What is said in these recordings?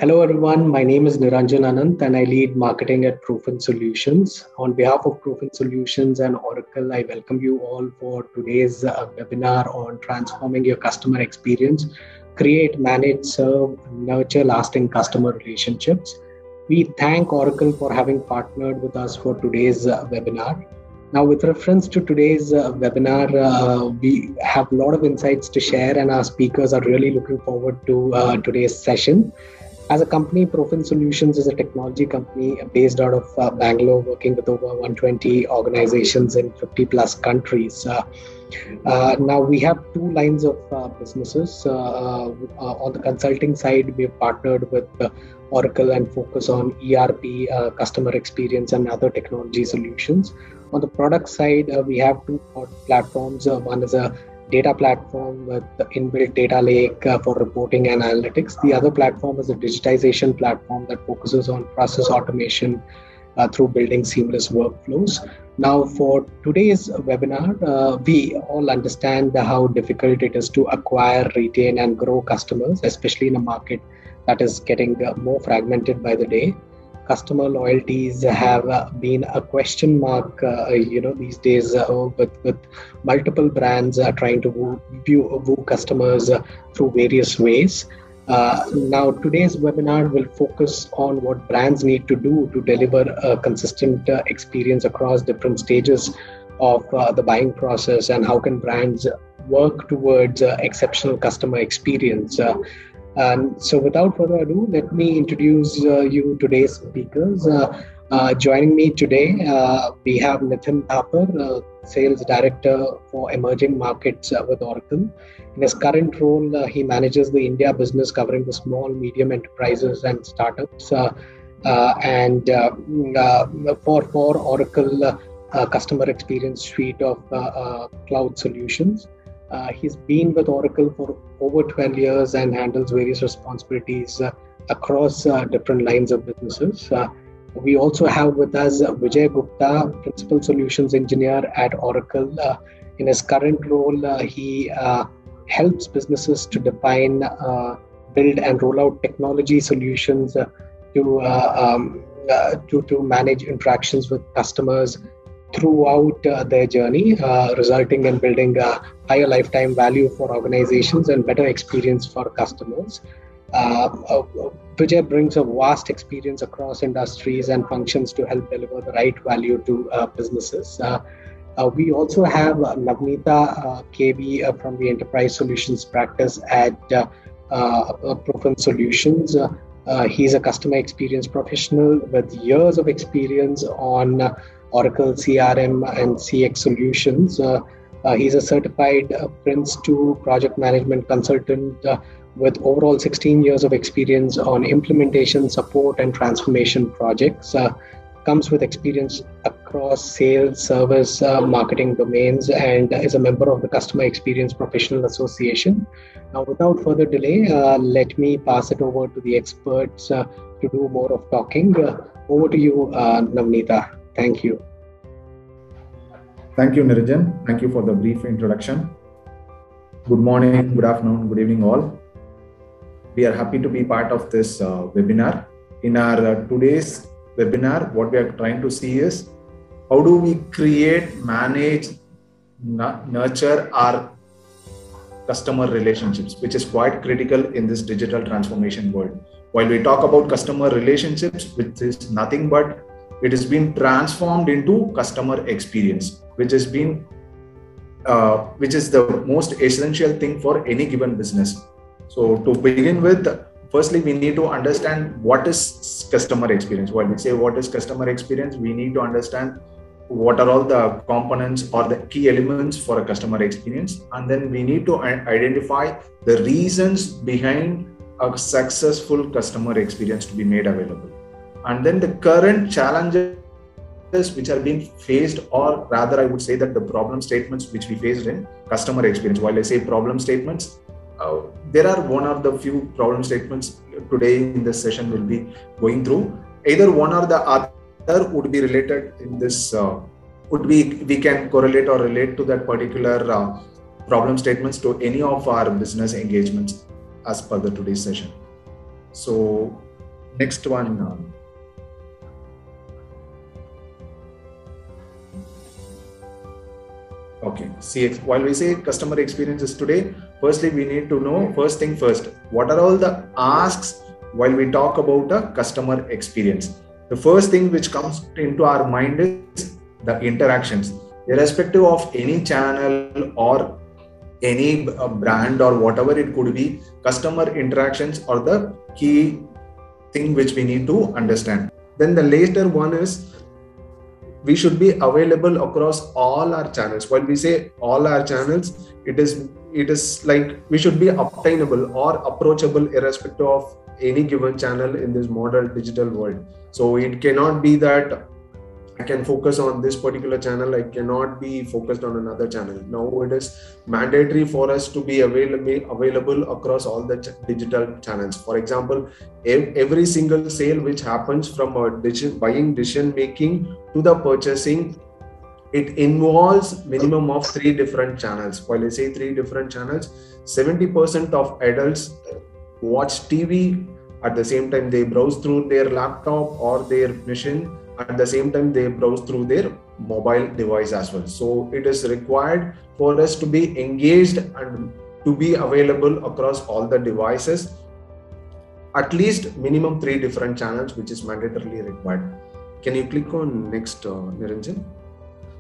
Hello everyone, my name is Niranjan Anant and I lead marketing at Profinch Solutions. On behalf of Profinch Solutions and Oracle, I welcome you all for today's webinar on transforming your customer experience, create, manage, serve, nurture lasting customer relationships. We thank Oracle for having partnered with us for today's webinar. Now, with reference to today's webinar, we have a lot of insights to share and our speakers are really looking forward to today's session. As a company, Profinch Solutions is a technology company based out of Bangalore, working with over 120 organizations in 50 plus countries. Now, we have two lines of businesses. On the consulting side, we have partnered with Oracle and focus on ERP, customer experience, and other technology solutions. On the product side, we have two platforms. One is a data platform with the inbuilt data lake for reporting and analytics. The other platform is a digitization platform that focuses on process automation through building seamless workflows. Now, for today's webinar, we all understand how difficult it is to acquire, retain, and grow customers, especially in a market that is getting more fragmented by the day. Customer loyalties have been a question mark, these days with multiple brands trying to woo customers through various ways. Now, today's webinar will focus on what brands need to do to deliver a consistent experience across different stages of the buying process, and how can brands work towards exceptional customer experience. So without further ado, let me introduce you today's speakers. Joining me today, we have Harper, Sales Director for Emerging Markets with Oracle. In his current role, he manages the India business covering the small, medium enterprises and startups. For Oracle customer experience suite of cloud solutions. He's been with Oracle for over 12 years and handles various responsibilities across different lines of businesses. We also have with us Vijay Gupta, Principal Solutions Engineer at Oracle. In his current role, he helps businesses to define, build and roll out technology solutions to manage interactions with customers throughout their journey, resulting in building a higher lifetime value for organizations and better experience for customers. Vijay brings a vast experience across industries and functions to help deliver the right value to businesses. We also have Navneeta KB from the Enterprise Solutions practice at Profinch Solutions. He's a customer experience professional with years of experience on Oracle CRM and CX solutions. He's a certified Prince 2 project management consultant with overall 16 years of experience on implementation, support, and transformation projects. Comes with experience across sales, service, marketing domains, and is a member of the Customer Experience Professional Association. Now, without further delay, let me pass it over to the experts to do more of talking. Over to you, Navneeta. Thank you. Thank you, Niranjan. Thank you for the brief introduction. Good morning, good afternoon, good evening all. We are happy to be part of this webinar. In our today's webinar, what we are trying to see is how do we create, manage, nurture our customer relationships, which is quite critical in this digital transformation world. While we talk about customer relationships, which is nothing but it has been transformed into customer experience, which is the most essential thing for any given business. So to begin with, firstly, we need to understand what is customer experience. While we say what is customer experience, we need to understand what are all the components or the key elements for a customer experience. And then we need to identify the reasons behind a successful customer experience to be made available. And then the current challenges which are being faced, or rather I would say that the problem statements which we faced in customer experience. While I say problem statements, there are one of the few problem statements today in this session will be going through. Either one or the other would be related in this, we can correlate or relate to that particular problem statements to any of our business engagements as per the today's session. So Next one. Okay, CX. While we say customer experiences today, firstly we need to know first thing first. What are all the asks while we talk about a customer experience? The first thing which comes into our mind is the interactions, irrespective of any channel or any brand or whatever it could be. Customer interactions are the key thing which we need to understand. Then the later one is we should be available across all our channels. When we say all our channels, it is like we should be obtainable or approachable irrespective of any given channel in this modern digital world. So it cannot be that I can focus on this particular channel, I cannot be focused on another channel. Now it is mandatory for us to be available across all the digital channels. For example, every single sale which happens from a buying decision making to the purchasing, it involves minimum of 3 different channels. While I say 3 different channels, 70% of adults watch TV, at the same time they browse through their laptop or their machine, at the same time they browse through their mobile device as well. So it is required for us to be engaged and to be available across all the devices, at least minimum 3 different channels, which is mandatorily required. Can you click on next, Niranjan?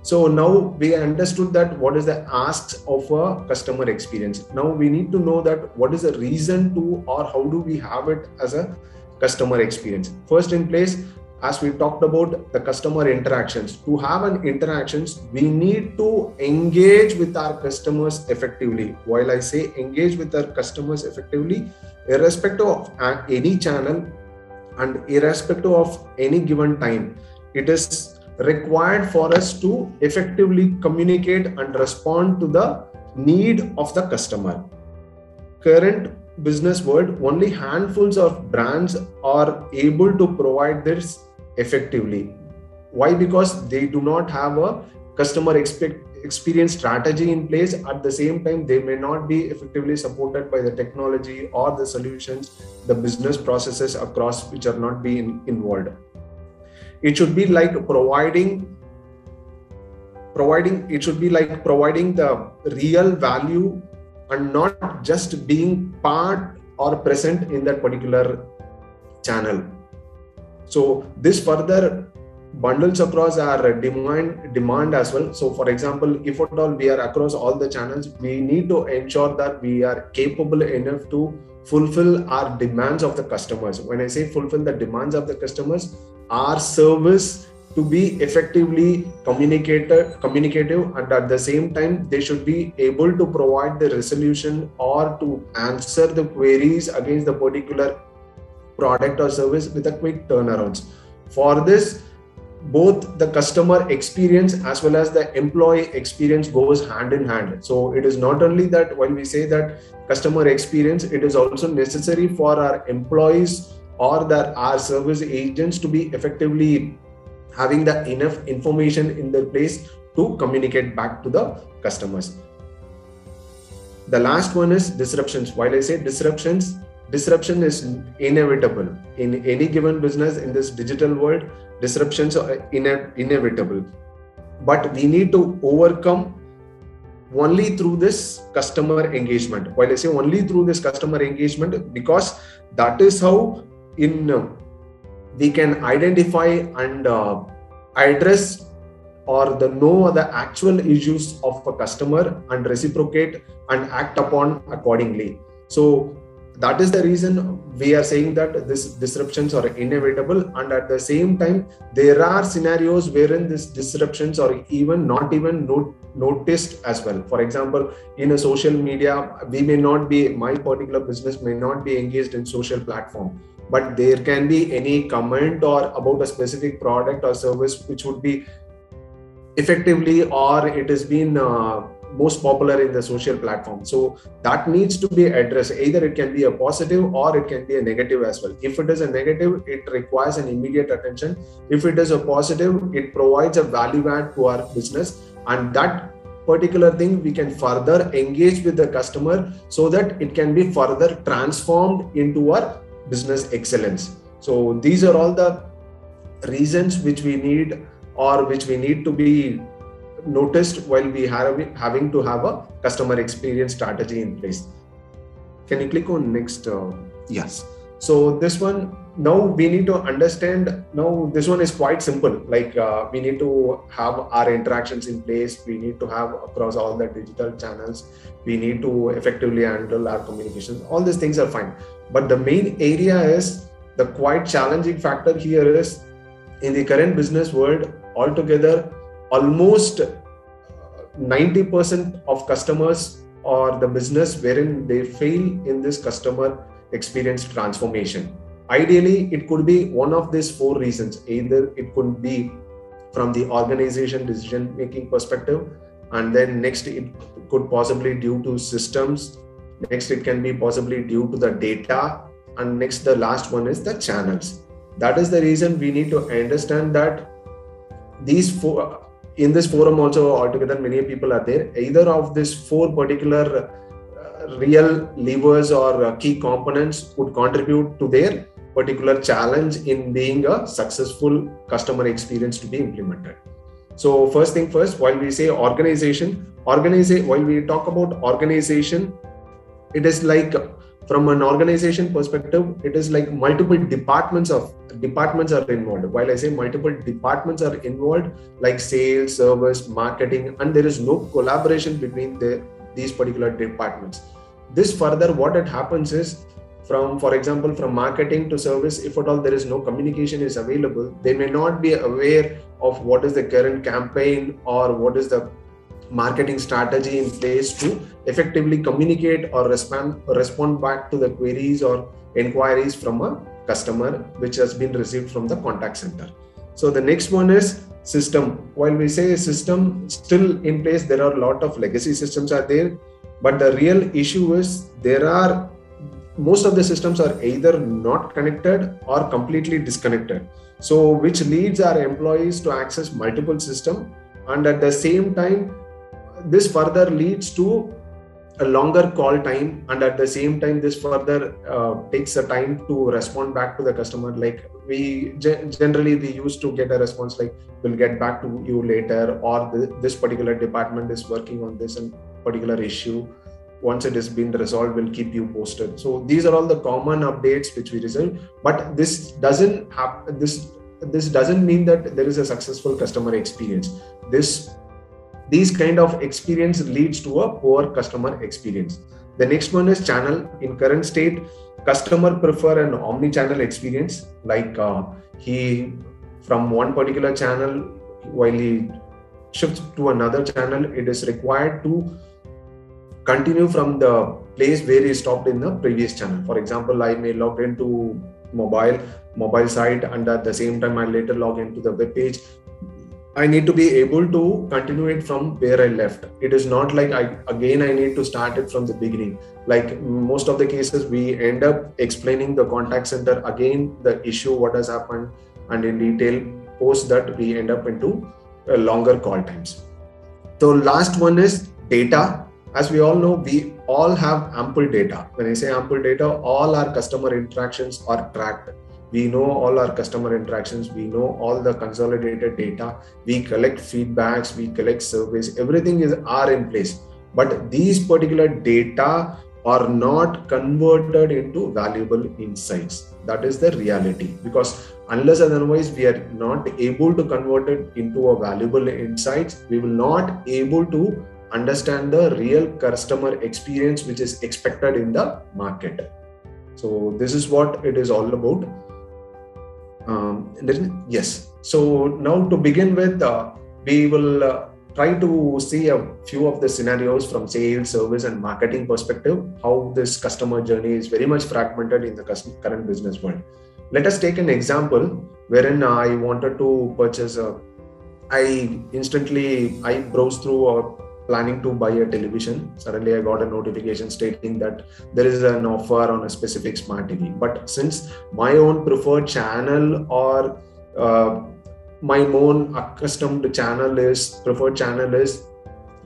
So now we understood that what is the asks of a customer experience. Now we need to know that what is the reason to, or how do we have it as a customer experience. First in place, as we talked about the customer interactions, to have an interactions, we need to engage with our customers effectively. While I say engage with our customers effectively, irrespective of any channel and irrespective of any given time, it is required for us to effectively communicate and respond to the need of the customer. Current business world, only handfuls of brands are able to provide this effectively. Why? Because they do not have a customer experience strategy in place. At the same time, they may not be effectively supported by the technology or the solutions, the business processes across which are not being involved. It should be like providing the real value and not just being part or present in that particular channel. So this further bundles across our demand as well. So for example, if at all we are across all the channels, we need to ensure that we are capable enough to fulfill our demands of the customers. When I say fulfill the demands of the customers, our service to be effectively communicative, and at the same time they should be able to provide the resolution or to answer the queries against the particular product or service with a quick turnarounds. For this, both the customer experience as well as the employee experience goes hand in hand. So it is not only that when we say that customer experience, it is also necessary for our employees or our service agents to be effectively having the enough information in their place to communicate back to the customers. The last one is disruptions. While I say disruption is inevitable in any given business in this digital world. Disruptions are inevitable, but we need to overcome only through this customer engagement. While I say only through this customer engagement, because that is how we can identify and address or know the actual issues of a customer and reciprocate and act upon accordingly. So that is the reason we are saying that these disruptions are inevitable, and at the same time there are scenarios wherein these disruptions are not even noticed as well. For example, in a social media, my particular business may not be engaged in social platform, but there can be any comment or about a specific product or service which would be effectively, or it has been most popular in the social platform. So that needs to be addressed. Either it can be a positive or it can be a negative as well. If it is a negative, it requires an immediate attention. If it is a positive, it provides a value add to our business, and that particular thing we can further engage with the customer so that it can be further transformed into our business excellence. So these are all the reasons which we need to be noticed while we having to have a customer experience strategy in place. Can you click on next? Yes. So this one, now we need to understand, now this one is quite simple. Like we need to have our interactions in place. We need to have across all the digital channels. We need to effectively handle our communications. All these things are fine. But the main area is, the quite challenging factor here is, in the current business world, altogether, almost 90% of customers or the business wherein they fail in this customer experience transformation. Ideally, it could be one of these four reasons. Either it could be from the organization decision making perspective, and then next it could possibly due to systems, next it can be possibly due to the data, and next the last one is the channels. That is the reason we need to understand that these four, in this forum also altogether many people are there, either of these four particular real levers or key components would contribute to their particular challenge in being a successful customer experience to be implemented. So first thing first, while we say organization, while we talk about organization, it is like, from an organization perspective, it is like multiple departments are involved. While I say multiple departments are involved, like sales, service, marketing, and there is no collaboration between these particular departments. This further, what it happens is, for example, from marketing to service, if at all there is no communication is available, they may not be aware of what is the current campaign or what is the marketing strategy in place to effectively communicate or respond back to the queries or inquiries from a customer which has been received from the contact center. So the next one is system. While we say system still in place, there are a lot of legacy systems are there, but the real issue is most of the systems are either not connected or completely disconnected. So which leads our employees to access multiple systems, and at the same time, this further leads to a longer call time, and at the same time this further takes a time to respond back to the customer. Like we generally used to get a response like, we'll get back to you later, or this particular department is working on this particular issue. Once it has been resolved, we'll keep you posted. So these are all the common updates which we receive, but this doesn't mean that there is a successful customer experience. These kind of experience leads to a poor customer experience. The next one is channel. In current state, customer prefer an omni-channel experience. Like he from one particular channel, while he shifts to another channel, it is required to continue from the place where he stopped in the previous channel. For example, I may log into mobile site, and at the same time I later log into the web page. I need to be able to continue it from where I left. It is not like I need to start it from the beginning. Like most of the cases, we end up explaining the contact center again, the issue, what has happened, and in detail. Post that, we end up into longer call times. So last one is data. As we all know, we all have ample data. When I say ample data, all our customer interactions are tracked. We know all our customer interactions. We know all the consolidated data. We collect feedbacks. We collect surveys. Everything are in place. But these particular data are not converted into valuable insights. That is the reality. Because unless otherwise we are not able to convert it into a valuable insights, we will not able to understand the real customer experience which is expected in the market. So this is what it is all about. Yes. So now to begin with, we will try to see a few of the scenarios from sales, service, and marketing perspective, how this customer journey is very much fragmented in the current business world. Let us take an example wherein I wanted to purchase I browsed through planning to buy a television. Suddenly I got a notification stating that there is an offer on a specific smart TV. But since my own preferred channel or my own accustomed preferred channel is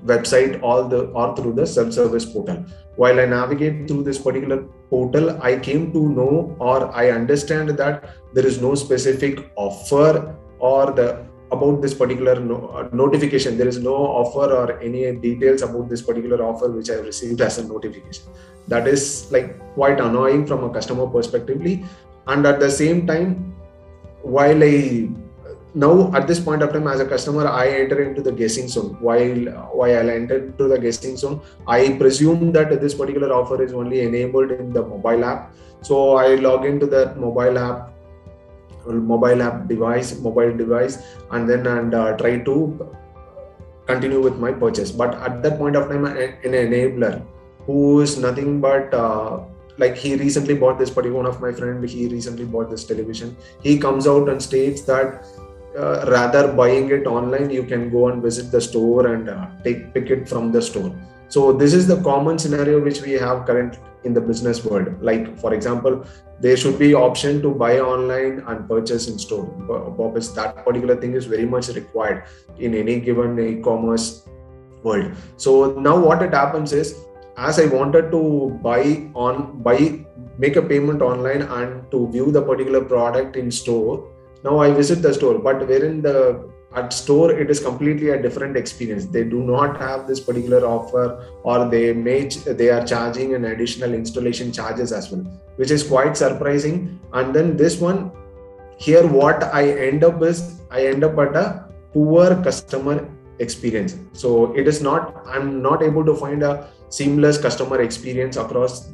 website or through the self-service portal. While I navigate through this particular portal, I came to know, or I understand that there is no specific offer or about this particular notification. There is no offer or any details about this particular offer which I received as a notification. That is like quite annoying from a customer perspectively. And at the same time, while now at this point of time as a customer, I enter into the guessing zone. While I enter into the guessing zone, I presume that this particular offer is only enabled in the mobile app. So I log into that mobile device, and then try to continue with my purchase. But at that point of time, an enabler who is nothing but like he recently bought this particular, one of my friend, he recently bought this television. He comes out and states that rather buying it online, you can go and visit the store and pick it from the store. So this is the common scenario which we have currently in the business world. Like for example, there should be option to buy online and purchase in store. Because that particular thing is very much required in any given e-commerce world. So now what it happens is, as I wanted to make a payment online and to view the particular product in store, now I visit the store, but wherein at store it is completely a different experience. They do not have this particular offer, or they are charging an additional installation charges as well, which is quite surprising. And then this one here, what I end up at a poor customer experience. So I'm not able to find a seamless customer experience across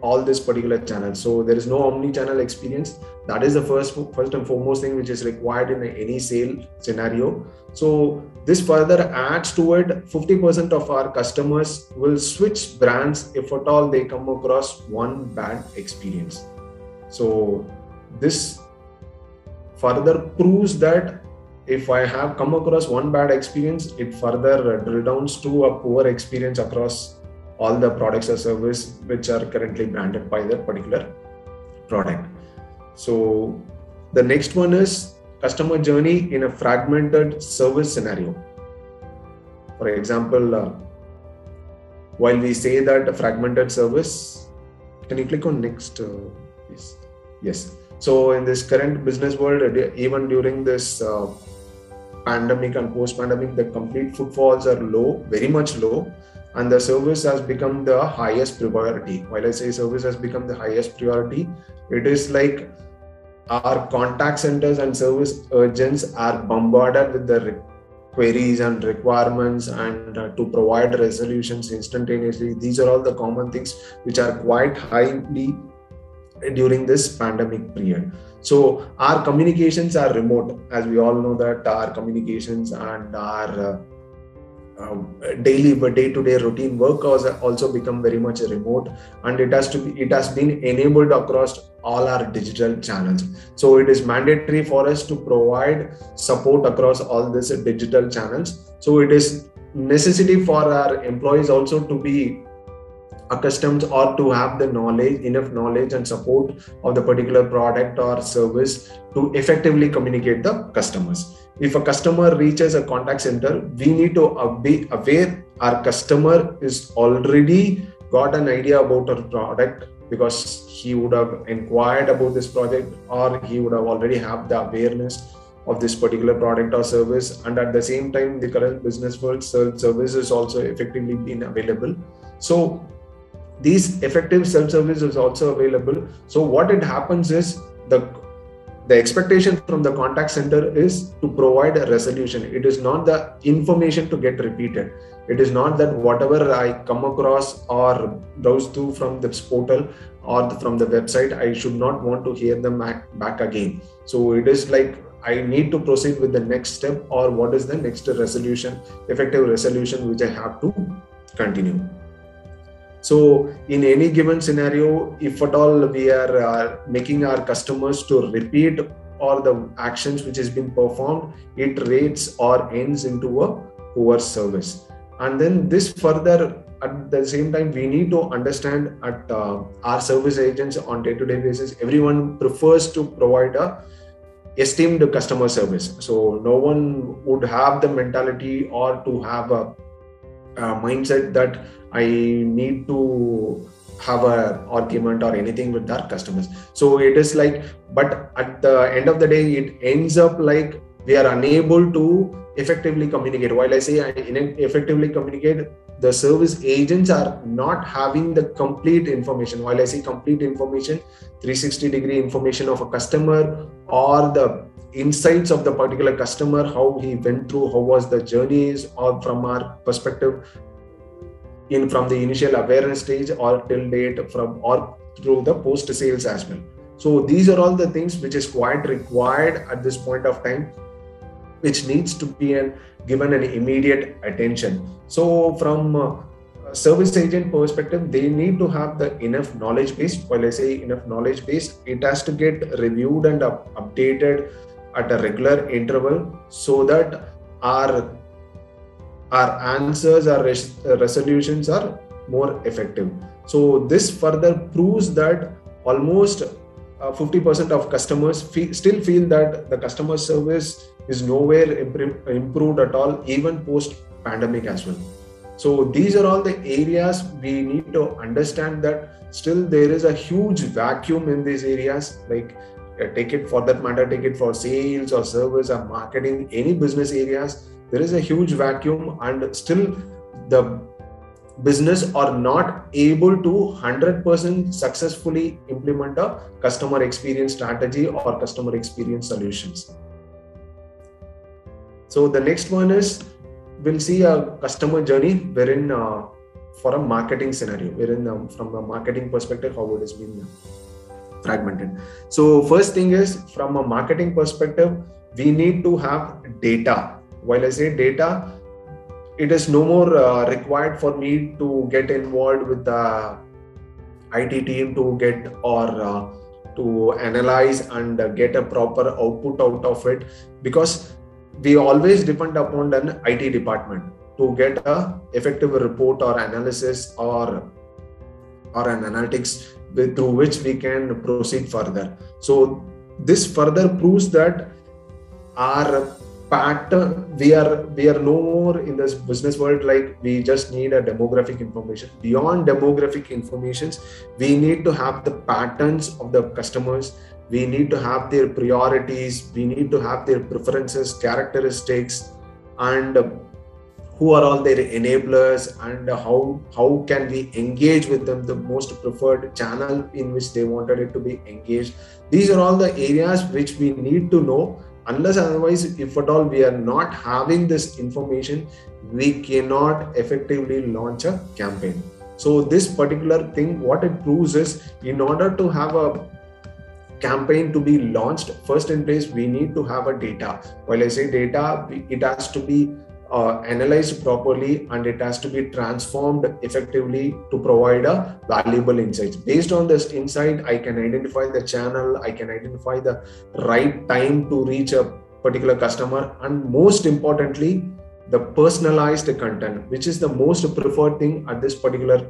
all this particular channel. So there is no omni-channel experience. That is the first and foremost thing which is required in any sale scenario. So this further adds to it, 50% of our customers will switch brands if at all they come across one bad experience. So this further proves that if I have come across one bad experience, it further drill downs to a poor experience across all the products or service which are currently branded by that particular product. So the next one is customer journey in a fragmented service scenario. For example, while we say that a fragmented service, can you click on next, please? Yes. So in this current business world, even during this pandemic and post-pandemic, the complete footfalls are low, very much low. And the service has become the highest priority. While I say service has become the highest priority, it is like our contact centers and service agents are bombarded with the queries and requirements and to provide resolutions instantaneously. These are all the common things which are quite highly during this pandemic period. So our communications are remote, as we all know that our communications and our daily day-to-day routine work has also become very much remote, and it has been enabled across all our digital channels. So it is mandatory for us to provide support across all these digital channels. So it is necessity for our employees also to be accustomed or to have the enough knowledge and support of the particular product or service to effectively communicate the customers. If a customer reaches a contact center, we need to be aware our customer is already got an idea about our product, because he would have inquired about this project, or he would have already have the awareness of this particular product or service. And at the same time, the current business world service is also effectively being available. So these effective self-service is also available. So what it happens is the expectation from the contact center is to provide a resolution. It is not the information to get repeated. It is not that whatever I come across or browse through from this portal or from the website, I should not want to hear them back again. So it is like I need to proceed with the next step, or what is the next resolution, effective resolution, which I have to continue. So in any given scenario, if at all we are making our customers to repeat all the actions which has been performed, it rates or ends into a poor service. And then this further, at the same time, we need to understand at our service agents on day-to-day basis, everyone prefers to provide a esteemed customer service. So no one would have the mentality or to have a mindset that I need to have a argument or anything with our customers. So it is like, but at the end of the day, it ends up like we are unable to effectively communicate. While I say effectively communicate, the service agents are not having the complete information. While I say complete information, 360-degree information of a customer, or the insights of the particular customer, how he went through, how was the journeys, or from our perspective, from the initial awareness stage or till date, or through the post sales as well. So these are all the things which is quite required at this point of time, which needs to be given an immediate attention. So from service agent perspective, they need to have the enough knowledge base. While I say enough knowledge base, it has to get reviewed and updated at a regular interval, so that our answers, our resolutions are more effective. So this further proves that almost 50% of customers still feel that the customer service is nowhere improved at all, even post pandemic as well. So these are all the areas we need to understand that still there is a huge vacuum in these areas. Like take it for that matter, take it for sales or service or marketing, any business areas, there is a huge vacuum, and still the business are not able to 100% successfully implement a customer experience strategy or customer experience solutions. So the next one is, we'll see a customer journey wherein for a marketing scenario, wherein from a marketing perspective, how it has been fragmented. So first thing is, from a marketing perspective, we need to have data. While I say data, it is no more required for me to get involved with the IT team to get or to analyze and get a proper output out of it, because we always depend upon an IT department to get a effective report or analysis or an analytics through which we can proceed further. So this further proves that our pattern, we are no more in this business world like we just need a demographic information. Beyond demographic informations, we need to have the patterns of the customers, we need to have their priorities, we need to have their preferences, characteristics, and who are all their enablers, and how can we engage with them, the most preferred channel in which they wanted it to be engaged. These are all the areas which we need to know. Unless otherwise, if at all we are not having this information, we cannot effectively launch a campaign. So this particular thing, what it proves is, in order to have a campaign to be launched, first in place, we need to have a data. While I say data, it has to be analyzed properly, and it has to be transformed effectively to provide a valuable insights. Based on this insight, I can identify the channel, I can identify the right time to reach a particular customer, and most importantly, the personalized content, which is the most preferred thing at this particular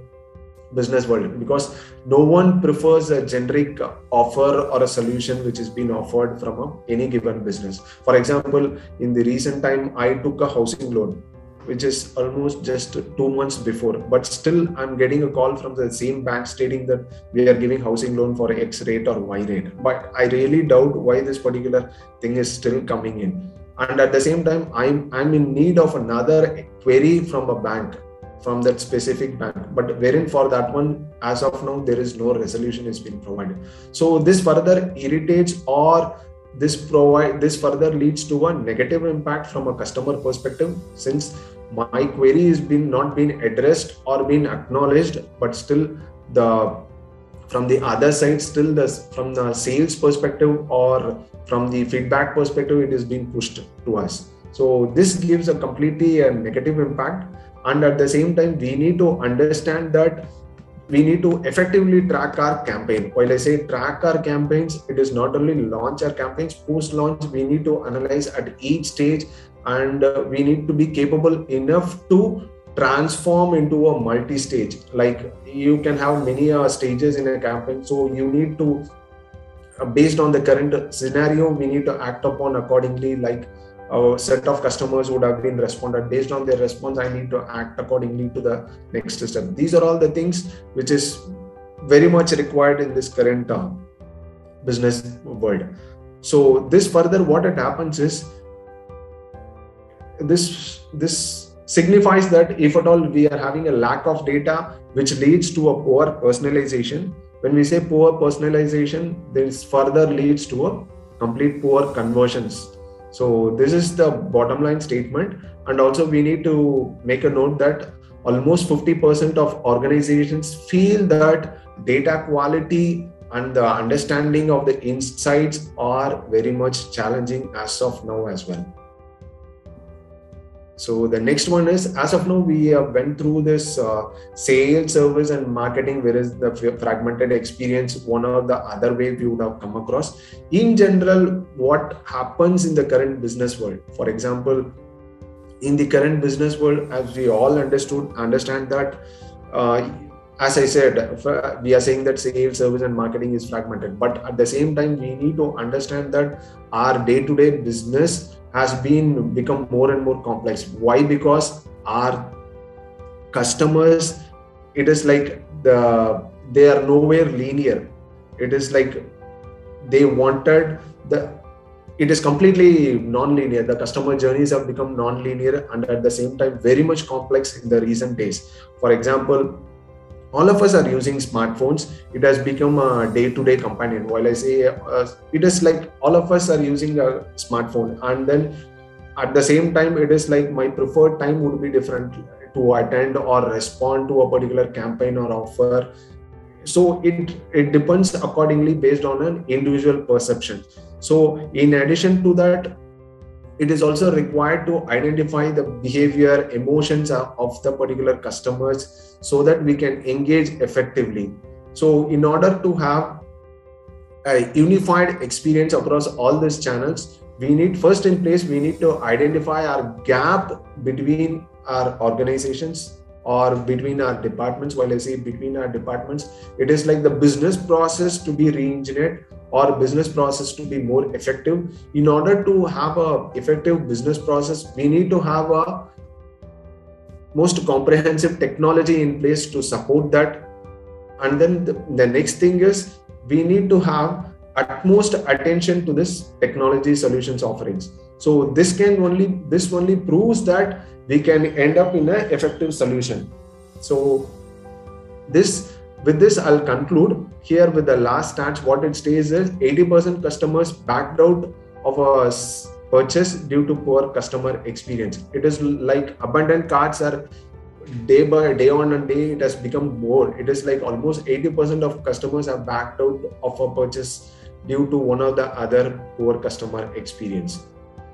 business world, because no one prefers a generic offer or a solution which is being offered from any given business. For example, in the recent time, I took a housing loan, which is almost just 2 months before, but still I'm getting a call from the same bank stating that we are giving housing loan for X rate or Y rate. But I really doubt why this particular thing is still coming in. And at the same time, I'm in need of another query from a bank, from that specific bank, but wherein for that one, as of now, there is no resolution is being provided. So this further irritates, or this further leads to a negative impact from a customer perspective, since my query is not been addressed or been acknowledged, but still from the other side, still from the sales perspective or from the feedback perspective, it is being pushed to us. So this gives a completely negative impact. And at the same time, we need to understand that we need to effectively track our campaign. While I say track our campaigns, it is not only launch our campaigns, post-launch, we need to analyze at each stage, and we need to be capable enough to transform into a multi-stage. Like you can have many stages in a campaign. So you need to, based on the current scenario, we need to act upon accordingly. Like a set of customers would have been responded. Based on their response, I need to act accordingly to the next step. These are all the things which is very much required in this current business world. So this further, what it happens is, this signifies that if at all we are having a lack of data, which leads to a poor personalization. When we say poor personalization, this further leads to a complete poor conversions. So this is the bottom line statement. And also we need to make a note that almost 50% of organizations feel that data quality and the understanding of the insights are very much challenging as of now as well. So the next one is, as of now, we went through this sales, service and marketing, whereas the fragmented experience, one or the other way we would have come across. In general, what happens in the current business world? For example, in the current business world, as we all understand that, as I said, we are saying that sales, service and marketing is fragmented. But at the same time, we need to understand that our day-to-day business has become more and more complex. Why? Because our customers, it is like they are nowhere linear. It is like they wanted it is completely non-linear. The customer journeys have become non-linear and at the same time very much complex in the recent days. For example, all of us are using smartphones. It has become a day-to-day companion. While I say it is like all of us are using a smartphone, and then at the same time, it is like my preferred time would be different to attend or respond to a particular campaign or offer. So it depends accordingly based on an individual perception. So in addition to that, it is also required to identify the behavior, emotions of the particular customers so that we can engage effectively. So in order to have a unified experience across all these channels, we need to identify our gap between our organizations or between our departments. While I say between our departments, it is like the business process to be re-engineered or business process to be more effective. In order to have a effective business process, we need to have a most comprehensive technology in place to support that. And then the next thing is, we need to have utmost attention to this technology solutions offerings. So this only proves that we can end up in an effective solution. So with this, I'll conclude here with the last stats. What it states is 80% customers backed out of a purchase due to poor customer experience. It is like abundant carts are day by day on and day, it has become more. It is like almost 80% of customers have backed out of a purchase due to one or the other poor customer experience.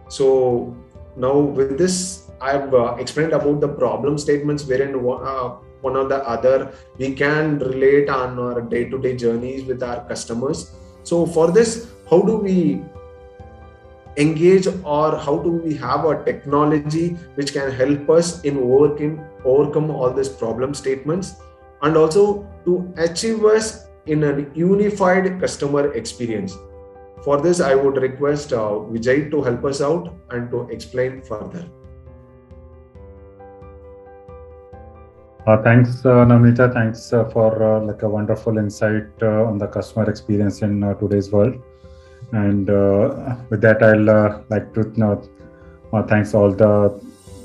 So now with this, I've explained about the problem statements wherein one or the other we can relate on our day-to-day journeys with our customers. So for this, how do we engage, or how do we have a technology which can help us in overcome all these problem statements, and also to achieve us in a unified customer experience? For this, I would request Vijay to help us out and to explain further. Thanks, Namrita. Thanks for like a wonderful insight on the customer experience in today's world. And with that, I'll like to thanks all the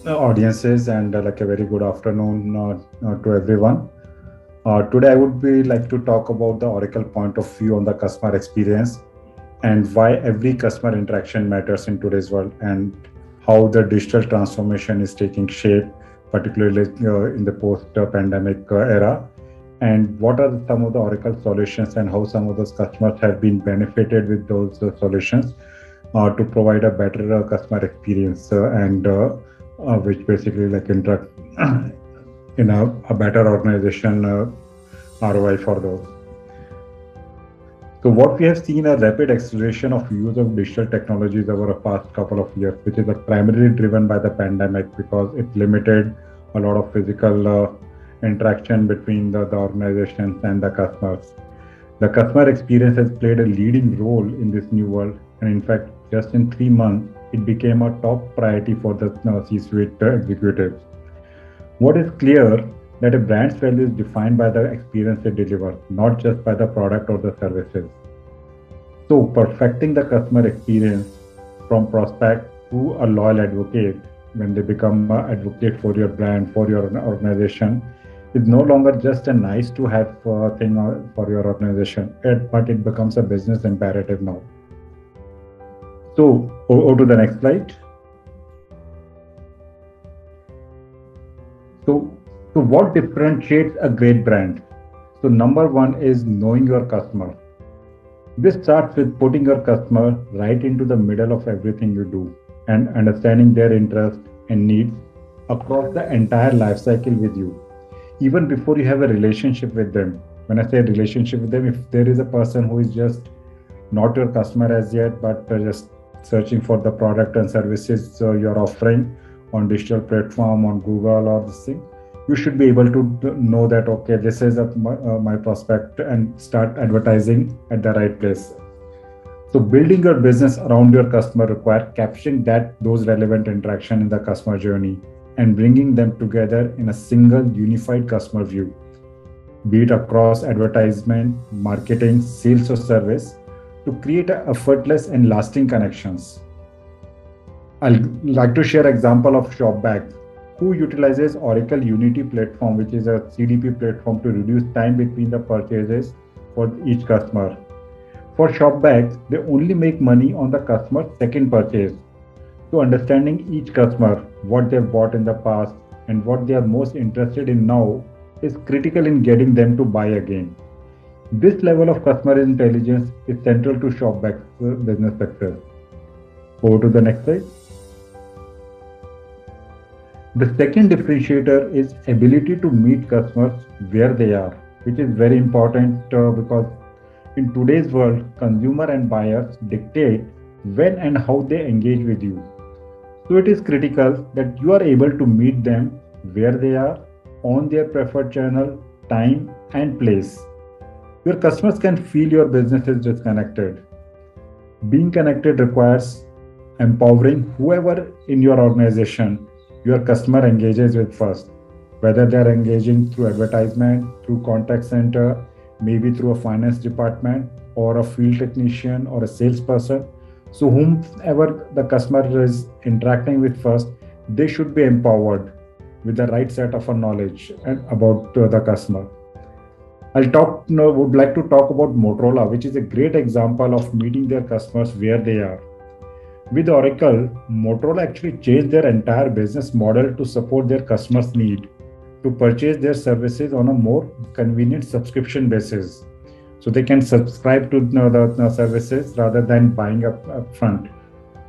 audiences and like a very good afternoon to everyone. Today, I would be like to talk about the Oracle point of view on the customer experience and why every customer interaction matters in today's world, and how the digital transformation is taking shape, particularly in the post-pandemic era, and what are some of the Oracle solutions and how some of those customers have been benefited with those solutions to provide a better customer experience and which basically like interact in a better organization ROI for those. So what we have seen a rapid acceleration of use of digital technologies over the past couple of years, which is primarily driven by the pandemic because it limited a lot of physical interaction between the organizations and the customers. The customer experience has played a leading role in this new world, and in fact, just in 3 months, it became a top priority for the C-suite executives. What is clear that a brand's value is defined by the experience it delivers, not just by the product or the services. So perfecting the customer experience from prospect to a loyal advocate, when they become an advocate for your brand, for your organization, is no longer just a nice to have thing for your organization, but it becomes a business imperative now. So over to the next slide. So what differentiates a great brand? So number one is knowing your customer. This starts with putting your customer right into the middle of everything you do and understanding their interests and needs across the entire life cycle with you, even before you have a relationship with them. When I say relationship with them, if there is a person who is just not your customer as yet, but just searching for the product and services you're offering on digital platform, on Google or this thing, you should be able to know that, okay, this is my prospect, and start advertising at the right place. So building your business around your customer requires capturing those relevant interaction in the customer journey and bringing them together in a single unified customer view, be it across advertisement, marketing, sales or service, to create effortless and lasting connections. I'd like to share an example of Shopback, who utilizes Oracle Unity platform, which is a CDP platform, to reduce time between the purchases for each customer. For Shopback, they only make money on the customer's second purchase. So understanding each customer, what they've bought in the past and what they are most interested in now, is critical in getting them to buy again. This level of customer intelligence is central to Shopback's business success. Over to the next slide. The second differentiator is ability to meet customers where they are, which is very important because in today's world, consumer and buyers dictate when and how they engage with you. So it is critical that you are able to meet them where they are, on their preferred channel, time and place. Your customers can feel your business is disconnected. Being connected requires empowering whoever in your organization your customer engages with first, whether they're engaging through advertisement, through contact center, maybe through a finance department or a field technician or a salesperson. So whomever the customer is interacting with first, they should be empowered with the right set of knowledge about the customer. Would like to talk about Motorola, which is a great example of meeting their customers where they are. With Oracle, Motorola actually changed their entire business model to support their customers' need to purchase their services on a more convenient subscription basis. So they can subscribe to the services rather than buying up front.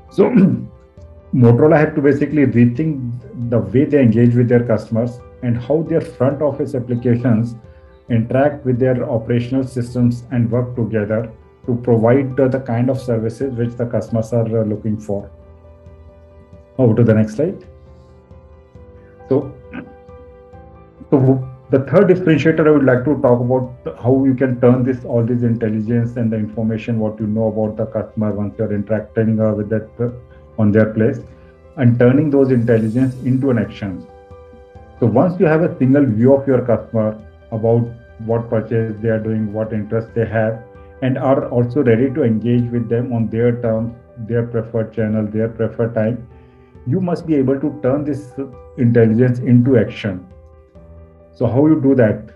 So Motorola had to basically rethink the way they engage with their customers and how their front office applications interact with their operational systems and work together to provide the kind of services which the customers are looking for. Over to the next slide. So the third differentiator I would like to talk about how you can turn all this intelligence and the information what you know about the customer once you're interacting with that on their place, and turning those intelligence into an action. So once you have a single view of your customer about what purchase they are doing, what interest they have, and are also ready to engage with them on their terms, their preferred channel, their preferred time, you must be able to turn this intelligence into action. So how you do that?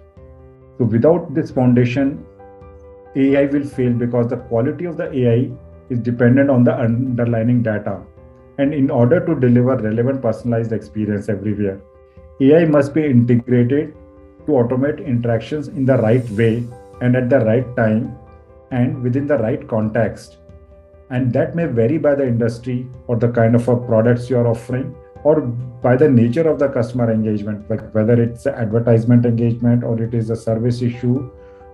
So without this foundation, AI will fail because the quality of the AI is dependent on the underlying data. And in order to deliver relevant personalized experience everywhere, AI must be integrated to automate interactions in the right way and at the right time and within the right context. And that may vary by the industry or the kind of products you're offering, or by the nature of the customer engagement, like whether it's an advertisement engagement or it is a service issue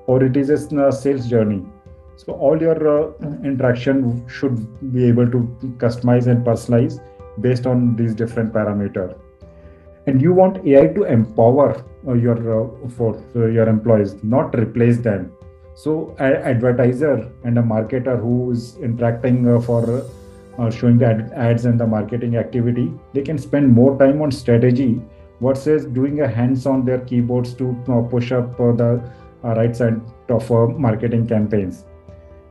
or it is a sales journey. So all your interaction should be able to customize and personalize based on these different parameters. And you want AI to empower your employees, not replace them. So an advertiser and a marketer who is interacting for showing the ads and the marketing activity, they can spend more time on strategy versus doing a hands on their keyboards to push up the right side of marketing campaigns.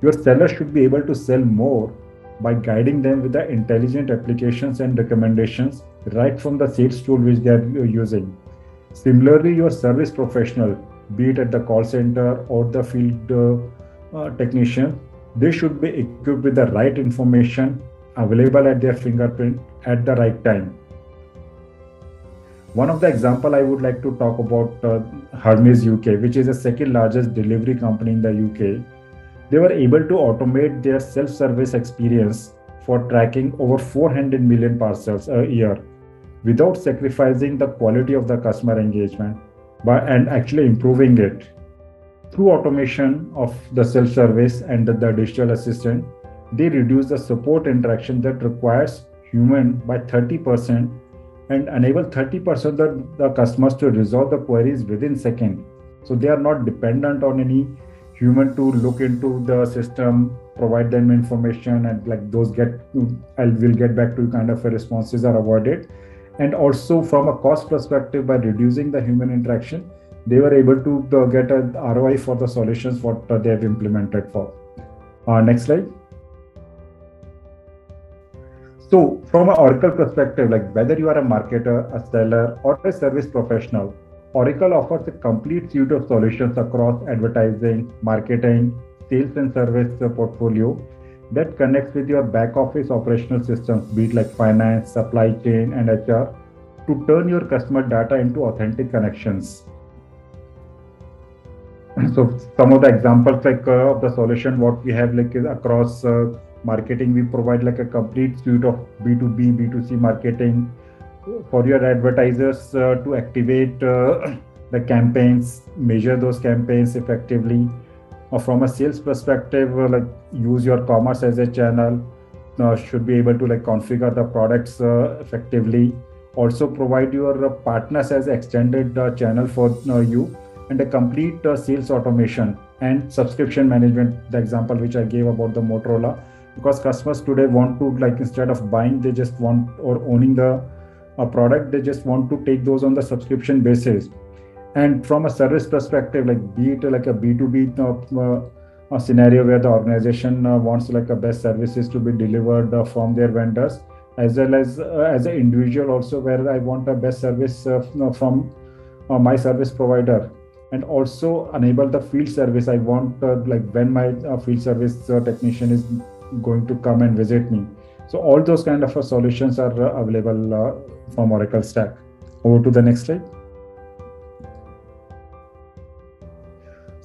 Your seller should be able to sell more by guiding them with the intelligent applications and recommendations right from the sales tool which they are using. Similarly, your service professional, be it at the call center or the field technician, they should be equipped with the right information available at their fingerprint at the right time. One of the example I would like to talk about Hermes UK, which is the second largest delivery company in the UK. They were able to automate their self-service experience for tracking over 400 million parcels a year without sacrificing the quality of the customer engagement, and actually improving it. Through automation of the self-service and the digital assistant, they reduce the support interaction that requires human by 30% and enable 30% of the customers to resolve the queries within seconds. So they are not dependent on any human to look into the system, provide them information, and like those will get back to kind of responses are avoided. And also from a cost perspective, by reducing the human interaction, they were able to get an ROI for the solutions what they have implemented for. Next slide. So from an Oracle perspective, like whether you are a marketer, a seller, or a service professional, Oracle offers a complete suite of solutions across advertising, marketing, sales and service portfolio that connects with your back office operational systems, be it like finance, supply chain, and HR, to turn your customer data into authentic connections. So some of the examples like of the solution what we have like is across marketing, we provide like a complete suite of B2B, B2C marketing for your advertisers to activate the campaigns, measure those campaigns effectively. Or from a sales perspective, like use your commerce as a channel, should be able to like configure the products effectively. Also provide your partners as extended channel for you, and a complete sales automation and subscription management, the example which I gave about the Motorola, because customers today want to like instead of buying, they just want or owning the product, they just want to take those on the subscription basis. And from a service perspective, like be it like a B2B scenario where the organization wants like a best services to be delivered from their vendors, as well as an individual also where I want a best service from my service provider, and also enable the field service. I want like when my field service technician is going to come and visit me. So all those kind of solutions are available from Oracle Stack. Over to the next slide.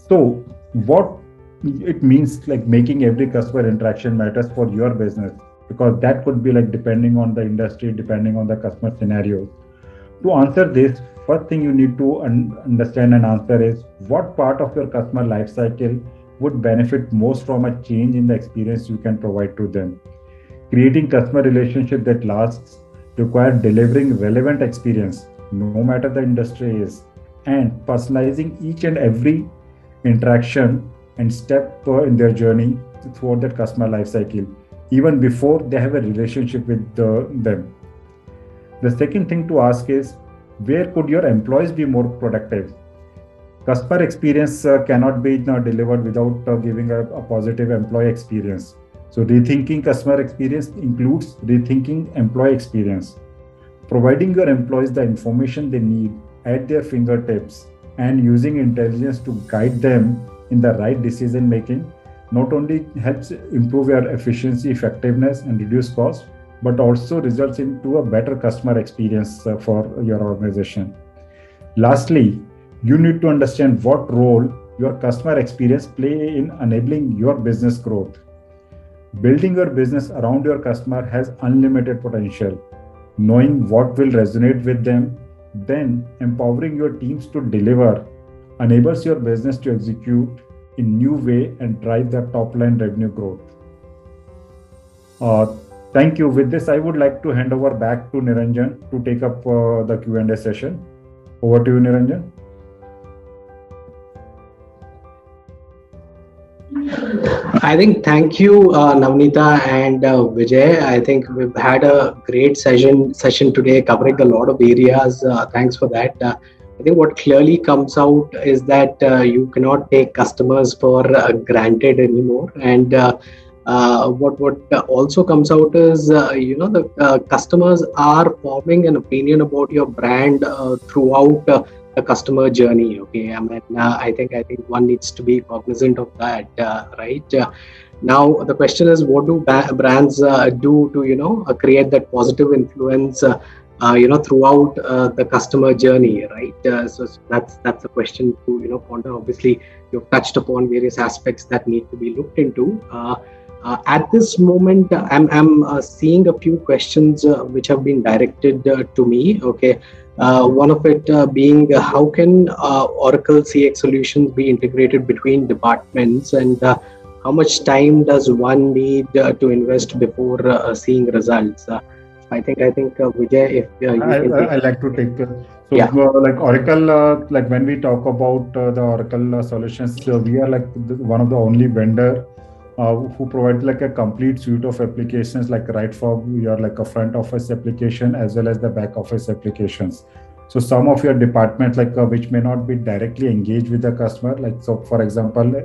So what it means like making every customer interaction matters for your business, because that could be like depending on the industry, depending on the customer scenario. To answer this, first thing you need to understand and answer is what part of your customer lifecycle would benefit most from a change in the experience you can provide to them. Creating customer relationship that lasts require delivering relevant experience, no matter the industry is, and personalizing each and every interaction and step in their journey throughout that customer lifecycle, even before they have a relationship with them. The second thing to ask is, where could your employees be more productive? Customer experience cannot be delivered without giving a positive employee experience. So rethinking customer experience includes rethinking employee experience. Providing your employees the information they need at their fingertips and using intelligence to guide them in the right decision making not only helps improve your efficiency, effectiveness, and reduce costs, but also results into a better customer experience for your organization. Lastly, you need to understand what role your customer experience play in enabling your business growth. Building your business around your customer has unlimited potential. Knowing what will resonate with them, then empowering your teams to deliver enables your business to execute in new way and drive the top line revenue growth. Thank you. With this, I would like to hand over back to Niranjan to take up the Q&A session. Over to you, Niranjan. I think thank you, Navneeta and Vijay. I think we've had a great session today, covering a lot of areas. Thanks for that. I think what clearly comes out is that you cannot take customers for granted anymore, and what also comes out is the customers are forming an opinion about your brand throughout the customer journey. Okay, I mean, I think one needs to be cognizant of that, right? Now the question is, what do brands do to create that positive influence throughout the customer journey, right? So that's a question to ponder. Obviously, you've touched upon various aspects that need to be looked into. At this moment, I'm seeing a few questions which have been directed to me. Okay, one of it being how can Oracle CX solutions be integrated between departments, and how much time does one need to invest before seeing results? I think Vijay, if you can take. I like to take Yeah. like Oracle, like when we talk about the Oracle solutions, we are like one of the only vendor who provide like a complete suite of applications, like right for your like a front office application as well as the back office applications. So some of your departments like which may not be directly engaged with the customer, like so for example,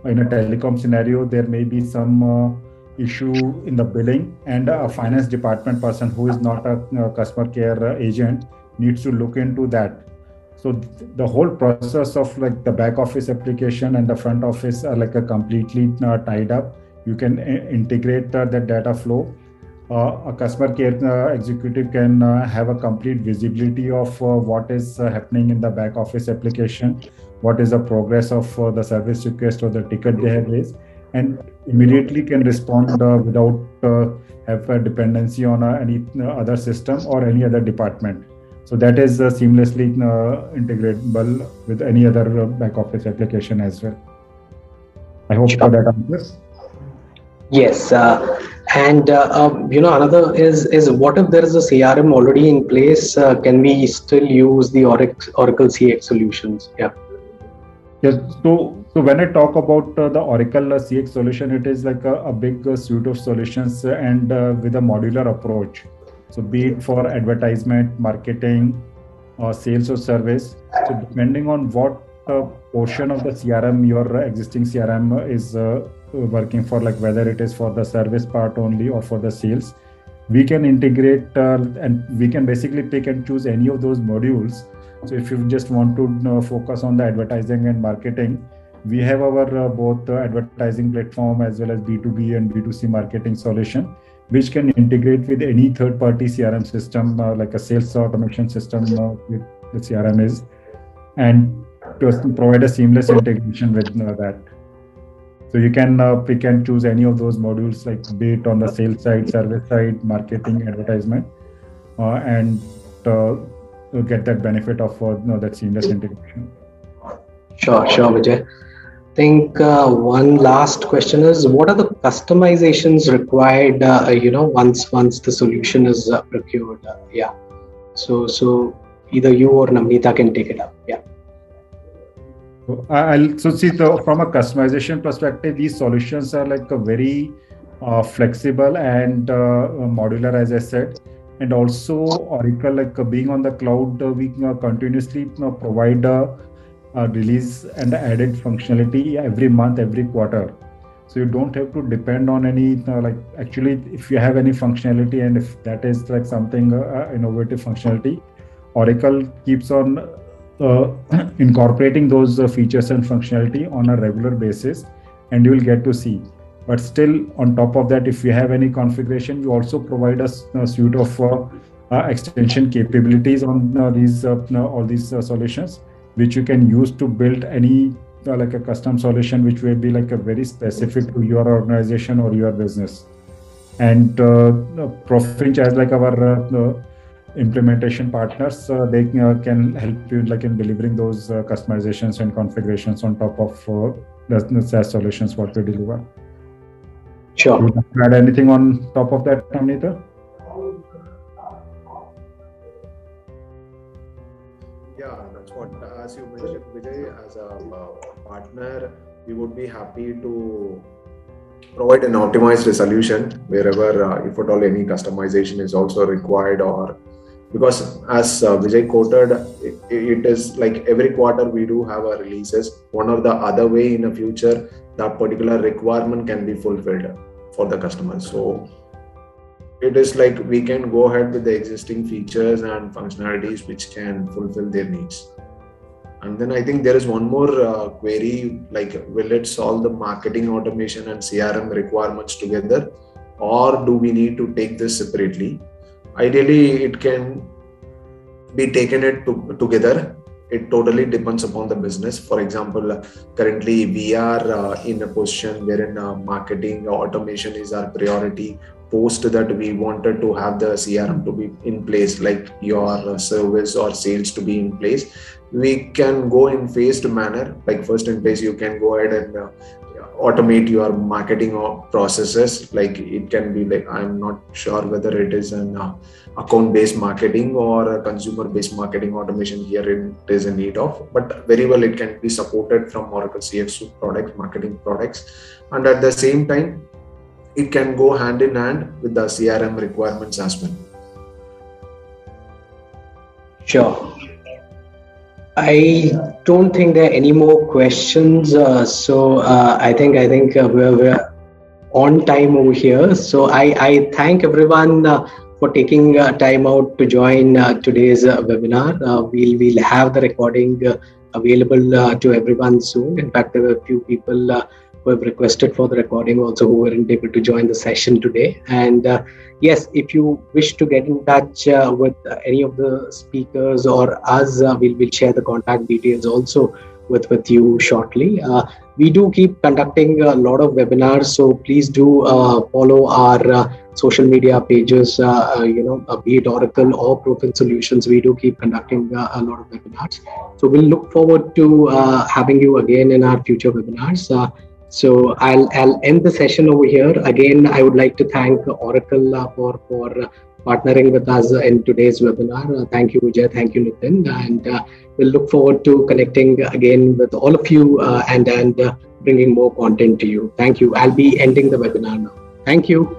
in a telecom scenario, there may be some issue in the billing, and a finance department person who is not a customer care agent needs to look into that. So the whole process of like the back office application and the front office are like a completely tied up. You can integrate the data flow. A customer care executive can have a complete visibility of what is happening in the back office application, what is the progress of the service request or the ticket they have raised, and immediately can respond without have a dependency on any other system or any other department. So that is seamlessly integratable with any other back office application as well. I hope that answers. Yes, and another is what if there is a CRM already in place? Can we still use the Oracle CX solutions? Yeah. Yes. So when I talk about the Oracle CX solution, it is like a big suite of solutions and with a modular approach. So be it for advertisement, marketing, sales or service. So depending on what portion of the CRM your existing CRM is working for, like whether it is for the service part only or for the sales, we can integrate and we can basically pick and choose any of those modules. So if you just want to focus on the advertising and marketing, we have our both advertising platform as well as B2B and B2C marketing solution, which can integrate with any third-party CRM system, like a sales automation system with the CRM is, and to provide a seamless integration with that. So you can pick and choose any of those modules, like be it on the sales side, service side, marketing, advertisement, and get that benefit of that seamless integration. Sure, Vijay. I think one last question is, what are the customizations required? Once the solution is procured. Yeah. So either you or Navneeta can take it up. Yeah. So see, from a customization perspective, these solutions are like a very flexible and modular, as I said. And also Oracle, like being on the cloud, we continuously provide release and added functionality every month, every quarter. So you don't have to depend on any like actually if you have any functionality and if that is like something innovative functionality, Oracle keeps on incorporating those features and functionality on a regular basis, and you will get to see. But still, on top of that, if you have any configuration, we also provide a suite of extension capabilities on all these solutions, which you can use to build any like a custom solution, which will be like a very specific to your organization or your business. And Profinch as like our implementation partners, they can help you like in delivering those customizations and configurations on top of the SaaS solutions what we deliver. Sure. Would you add anything on top of that, Navneeta? Yeah, that's what. as you mentioned, Vijay, as a partner, we would be happy to provide an optimized solution wherever, if at all, any customization is also required, or because as Vijay quoted, it is like every quarter we do have our releases. One or the other way in the future, that particular requirement can be fulfilled for the customer. So it is like we can go ahead with the existing features and functionalities which can fulfill their needs. And then I think there is one more query, like will it solve the marketing automation and CRM requirements together, or do we need to take this separately? Ideally, it can be taken together. It totally depends upon the business. For example, currently we are in a position wherein marketing automation is our priority. Post that, we wanted to have the CRM to be in place, like your service or sales to be in place. We can go in phased manner. Like first in place, you can go ahead and automate your marketing processes. Like it can be like, I'm not sure whether it is an account-based marketing or a consumer-based marketing automation here it is in need of, but very well it can be supported from Oracle CX products, marketing products. And at the same time, it can go hand in hand with the CRM requirements as well. Sure. I don't think there are any more questions. So I think we're on time over here. So I thank everyone for taking time out to join today's webinar. We'll have the recording available to everyone soon. In fact, there were a few people who have requested for the recording also who weren't able to join the session today. And yes, if you wish to get in touch with any of the speakers or us, we'll share the contact details also with you shortly. We do keep conducting a lot of webinars, so please do follow our social media pages, be it Oracle or Profinch Solutions. We do keep conducting a lot of webinars. So we'll look forward to having you again in our future webinars. So I'll end the session over here. Again, I would like to thank Oracle for partnering with us in today's webinar. Thank you, Vijay. Thank you, Nitin. And we'll look forward to connecting again with all of you and bringing more content to you. Thank you. I'll be ending the webinar now. Thank you.